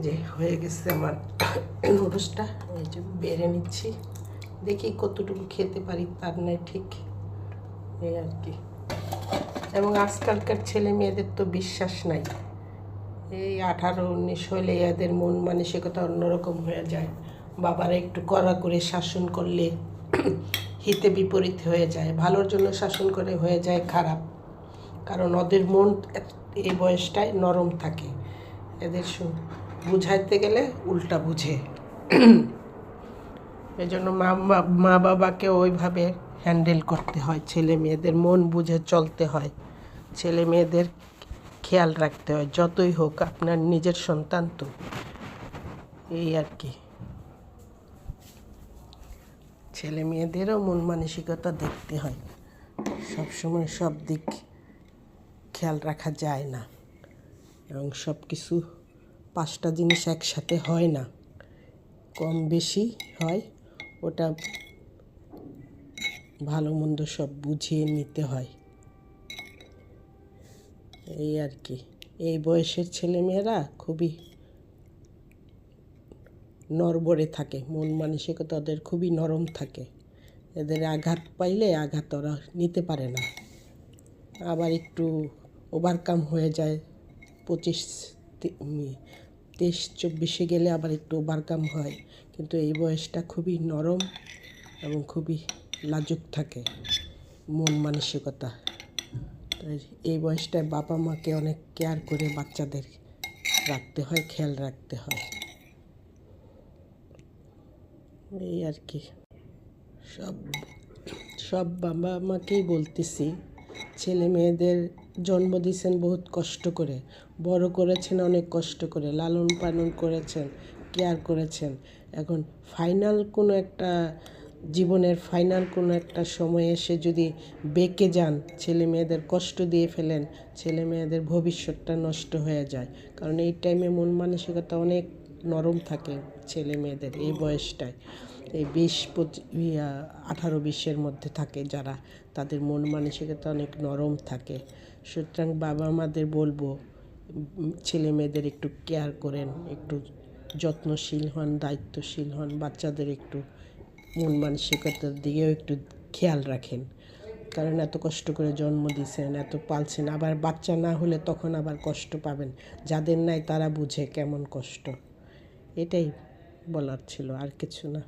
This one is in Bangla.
যে হয়ে গেছে আমার নুডলসটা, এই যে বেড়ে নিচ্ছি, দেখি কতটুকু খেতে পারি তার নাই ঠিক, এই আর কি। এবং আজকালকার ছেলে মেয়েদের তো বিশ্বাস নাই, এই 18-19 হলে এদের মন মানসিকতা অন্যরকম হয়ে যায়। বাবারা একটু কড়া করে শাসন করলে হিতে বিপরীত হয়ে যায়, ভালোর জন্য শাসন করে হয়ে যায় খারাপ, কারণ ওদের মন এই বয়সটায় নরম থাকে, এদের বুঝাইতে গেলে উল্টা বুঝে। এই জন্য মা বাবাকে ওইভাবে হ্যান্ডেল করতে হয়, ছেলে মেয়েদের মন বুঝে চলতে হয়, ছেলে মেয়েদের খেয়াল রাখতে হয়, যতই হোক আপনার নিজের সন্তান তো, এই আর কি। ছেলে মেয়েদেরও মন মানসিকতা দেখতে হয়, সবসময় সব দিক খেয়াল রাখা যায় না, এবং সব কিছু 5টা জিনিস একসাথে হয় না, কম বেশি হয়, ওটা ভালো মন্দ সব বুঝিয়ে নিতে হয়, এই আর কি। এই বয়সের ছেলেমেয়েরা খুবই নড়বড়ে থাকে, মন মানসিকতা ওদের খুবই নরম থাকে, এদের আঘাত পাইলে আঘাত ওরা নিতে পারে না, আবার একটু ওভারকাম হয়ে যায়, 23-24 গেলে আবার একটু ওভারকাম হয়, কিন্তু এই বয়সটা খুবই নরম এবং খুবই লাজুক থাকে মন মানসিকতা। এই বয়সটায় বাবা মাকে অনেক কেয়ার করে বাচ্চাদের রাখতে হয়, খেয়াল রাখতে হয়, এই আর কি। সব বাবা মাকেই বলতেছি, ছেলে মেয়েদের জন্ম দিয়েছেন বহুত কষ্ট করে, বড় করেছেন অনেক কষ্ট করে, লালন পালন করেছেন, কেয়ার করেছেন, এখন জীবনের ফাইনাল কোনো একটা সময় এসে যদি বেঁকে যান, ছেলে মেয়েদের কষ্ট দিয়ে ফেলেন, ছেলে মেয়েদের ভবিষ্যৎটা নষ্ট হয়ে যায়, কারণ এই টাইমে মন মানসিকতা অনেক নরম থাকে ছেলে মেয়েদের, এই বয়সটায়, এই 18-20-এর মধ্যে থাকে যারা, তাদের মন মানসিকতা অনেক নরম থাকে। সুতরাং বাবা মাদের বলবো, ছেলে মেয়েদের একটু কেয়ার করেন, একটু যত্নশীল হন, দায়িত্বশীল হন, বাচ্চাদের একটু মন মানসিকতার দিকেও একটু খেয়াল রাখেন, কারণ এত কষ্ট করে জন্ম দিয়েছেন, এত পালছেন, আবার বাচ্চা না হলে তখন আবার কষ্ট পাবেন, যাদের নাই তারা বুঝে কেমন কষ্ট, এটাই বলার ছিল, আর কিছু না।